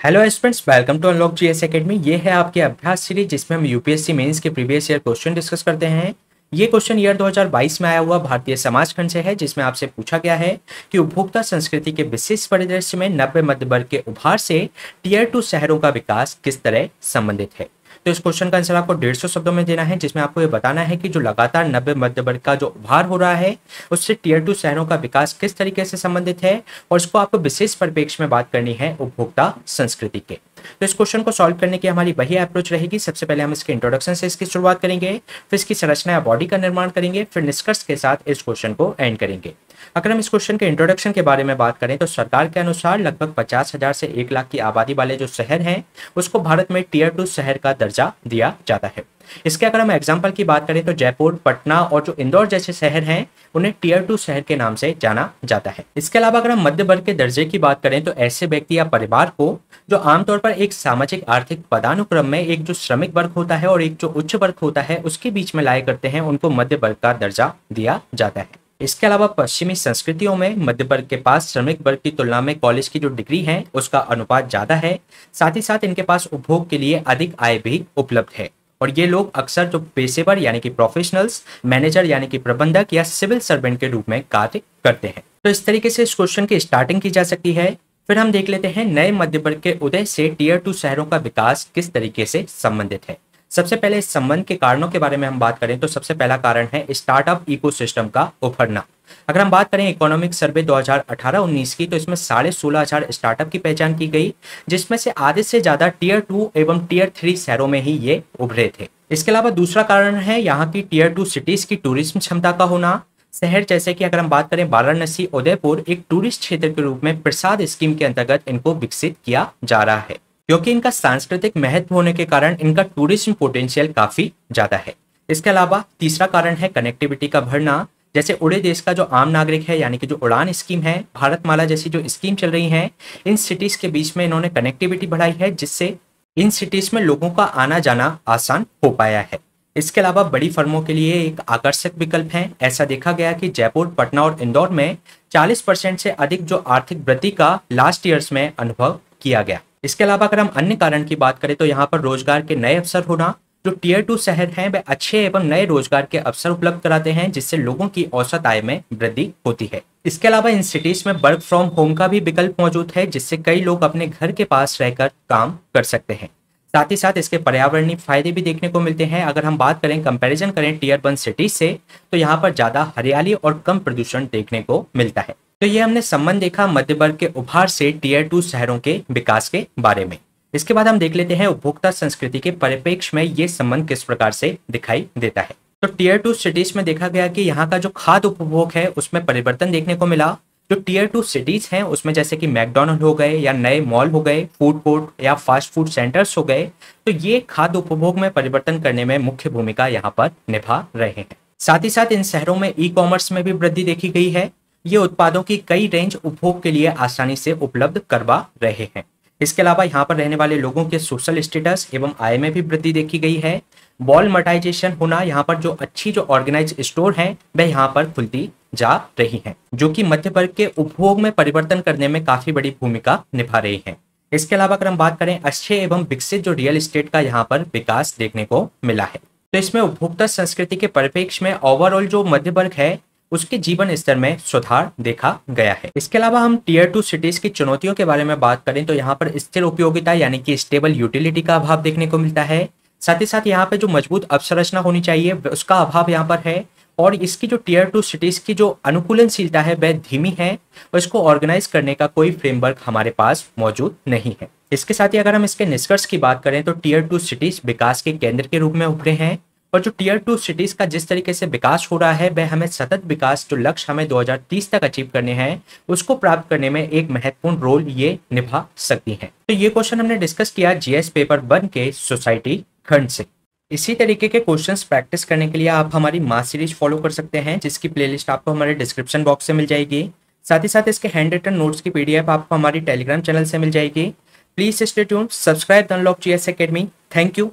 Hello students, welcome to Unlock GS Academy. ये है आपके अभ्यास सीरीज जिसमें हम यूपीएससी मेंस के प्रीवियस ईयर क्वेश्चन डिस्कस करते हैं। ये क्वेश्चन ईयर 2022 में आया हुआ भारतीय समाज खंड से है, जिसमें आपसे पूछा गया है कि उपभोक्ता संस्कृति के विशेष परिदृश्य में नव्य मध्य वर्ग के उभार से टीयर 2 शहरों का विकास किस तरह संबंधित है। तो इस क्वेश्चन का आंसर आपको 150 शब्दों में देना है, जिसमें आपको ये बताना है कि जो लगातार नव्य मध्य वर्ग का जो उभार हो रहा है उससे टीयर 2 शहरों का विकास किस तरीके से संबंधित है, और इसको आपको विशेष परिप्रेक्ष्य में बात करनी है उपभोक्ता संस्कृति के। तो इस क्वेश्चन को सॉल्व करने की हमारी वही अप्रोच रहेगी। सबसे पहले हम इसके इंट्रोडक्शन से इसकी शुरुआत करेंगे, फिर इसकी संरचना या बॉडी का निर्माण करेंगे, फिर निष्कर्ष के साथ इस क्वेश्चन को एंड करेंगे। अगर हम इस क्वेश्चन के इंट्रोडक्शन के बारे में बात करें तो सरकार के अनुसार लगभग 50,000 से 1 लाख की आबादी वाले जो शहर हैं उसको भारत में टीयर 2 शहर का दर्जा दिया जाता है। इसके अगर हम एग्जाम्पल की बात करें तो जयपुर, पटना और जो इंदौर जैसे शहर हैं उन्हें टीयर 2 शहर के नाम से जाना जाता है। इसके अलावा अगर हम मध्य वर्ग के दर्जे की बात करें तो ऐसे व्यक्ति या परिवार को जो आमतौर पर एक सामाजिक आर्थिक पदानुक्रम में एक जो श्रमिक वर्ग होता है और एक जो उच्च वर्ग होता है उसके बीच में लाया करते हैं, उनको मध्य वर्ग का दर्जा दिया जाता है। इसके अलावा पश्चिमी संस्कृतियों में मध्य वर्ग के पास श्रमिक वर्ग की तुलना में कॉलेज की जो डिग्री है उसका अनुपात ज्यादा है। साथ ही साथ इनके पास उपभोग के लिए अधिक आय भी उपलब्ध है, और ये लोग अक्सर जो पेशेवर यानी कि प्रोफेशनल्स, मैनेजर यानी कि प्रबंधक या सिविल सर्वेंट के रूप में कार्य करते हैं। तो इस तरीके से इस क्वेश्चन की स्टार्टिंग की जा सकती है। फिर हम देख लेते हैं नए मध्य वर्ग के उदय से टीयर 2 शहरों का विकास किस तरीके से संबंधित है। सबसे पहले इस संबंध के कारणों के बारे में हम बात करें तो सबसे पहला कारण है स्टार्टअप इकोसिस्टम का उभरना। अगर हम बात करें इकोनॉमिक सर्वे 2018-19 की तो इसमें 16,500 स्टार्टअप की पहचान की गई, जिसमें से आधे से ज्यादा टीयर 2 एवं टीयर 3 शहरों में ही ये उभरे थे। इसके अलावा दूसरा कारण है यहाँ की टीयर 2 सिटीज की टूरिज्म क्षमता का होना। शहर जैसे कि अगर हम बात करें वाराणसी, उदयपुर एक टूरिस्ट क्षेत्र के रूप में प्रसाद स्कीम के अंतर्गत इनको विकसित किया जा रहा है, क्योंकि इनका सांस्कृतिक महत्व होने के कारण इनका टूरिज्म पोटेंशियल काफी ज्यादा है। इसके अलावा तीसरा कारण है कनेक्टिविटी का बढ़ना। जैसे उड़े देश का जो आम नागरिक है यानी कि जो उड़ान स्कीम है, भारतमाला जैसी जो स्कीम चल रही है, इन सिटीज के बीच में इन्होंने कनेक्टिविटी बढ़ाई है, जिससे इन सिटीज में लोगों का आना जाना आसान हो पाया है। इसके अलावा बड़ी फर्मों के लिए एक आकर्षक विकल्प है। ऐसा देखा गया कि जयपुर, पटना और इंदौर में 40% से अधिक जो आर्थिक वृद्धि का लास्ट ईयर्स में अनुभव किया गया। इसके अलावा अगर हम अन्य कारण की बात करें तो यहाँ पर रोजगार के नए अवसर होना। जो टीयर 2 शहर हैं वे अच्छे एवं नए रोजगार के अवसर उपलब्ध कराते हैं, जिससे लोगों की औसत आय में वृद्धि होती है। इसके अलावा इन सिटीज में वर्क फ्रॉम होम का भी विकल्प मौजूद है, जिससे कई लोग अपने घर के पास रहकर काम कर सकते हैं। साथ ही साथ इसके पर्यावरणीय फायदे भी देखने को मिलते हैं। अगर हम बात करें, कंपैरिजन करें टीयर 1 सिटीज से, तो यहाँ पर ज्यादा हरियाली और कम प्रदूषण देखने को मिलता है। तो ये हमने संबंध देखा मध्य वर्ग के उभार से टीयर 2 शहरों के विकास के बारे में। इसके बाद हम देख लेते हैं उपभोक्ता संस्कृति के परिप्रेक्ष्य में ये संबंध किस प्रकार से दिखाई देता है। तो टीयर 2 सिटीज में देखा गया कि यहाँ का जो खाद्य उपभोग है उसमें परिवर्तन देखने को मिला। जो टीयर 2 सिटीज हैं उसमें जैसे कि मैकडॉनल्ड हो गए या नए मॉल हो गए, फूड कोर्ट या फास्ट फूड सेंटर्स हो गए, तो ये खाद्य उपभोग में परिवर्तन करने में मुख्य भूमिका यहाँ पर निभा रहे हैं। साथ ही साथ इन शहरों में ई कॉमर्स में भी वृद्धि देखी गई है। ये उत्पादों की कई रेंज उपभोग के लिए आसानी से उपलब्ध करवा रहे हैं। इसके अलावा यहाँ पर रहने वाले लोगों के सोशल स्टेटस एवं आय में भी वृद्धि देखी गई है। वॉलमार्टाइजेशन होना, यहाँ पर जो अच्छी जो ऑर्गेनाइज स्टोर हैं वह यहाँ पर खुलती जा रही हैं, जो कि मध्य वर्ग के उपभोग में परिवर्तन करने में काफी बड़ी भूमिका निभा रही हैं। इसके अलावा अगर हम बात करें, अच्छे एवं विकसित जो रियल एस्टेट का यहाँ पर विकास देखने को मिला है। तो इसमें उपभोक्ता संस्कृति के परिप्रेक्ष्य में ओवरऑल जो मध्य वर्ग है उसके जीवन स्तर में सुधार देखा गया है। इसके अलावा हम टीयर 2 सिटीज की चुनौतियों के बारे में बात करें तो यहाँ पर स्थिर उपयोगिता यानी कि स्टेबल यूटिलिटी का अभाव देखने को मिलता है। साथ ही साथ यहाँ पे जो मजबूत अवसंरचना होनी चाहिए उसका अभाव यहाँ पर है, और इसकी जो टीयर 2 सिटीज की जो अनुकूलनशीलता है वह धीमी है, और इसको ऑर्गेनाइज करने का कोई फ्रेमवर्क हमारे पास मौजूद नहीं है। इसके साथ ही अगर हम इसके निष्कर्ष की बात करें तो टीयर 2 सिटीज विकास के केंद्र के रूप में उभरे हैं, और जो टीयर 2 सिटीज का जिस तरीके से विकास हो रहा है वह हमें सतत विकास जो लक्ष्य हमें 2030 तक अचीव करने हैं उसको प्राप्त करने में एक महत्वपूर्ण रोल ये निभा सकती हैं। तो ये क्वेश्चन हमने डिस्कस किया जीएस पेपर 1 के सोसाइटी खंड से। इसी तरीके के क्वेश्चंस प्रैक्टिस करने के लिए आप हमारी मास सीरीज फॉलो कर सकते हैं, जिसकी प्लेलिस्ट आपको हमारे डिस्क्रिप्शन बॉक्स से मिल जाएगी। साथ ही साथ इसके हैंड रिटन नोट्स की पीडीएफ आपको हमारी टेलीग्राम चैनल से मिल जाएगी। Please stay tuned, subscribe the unlock GS academy. Thank you.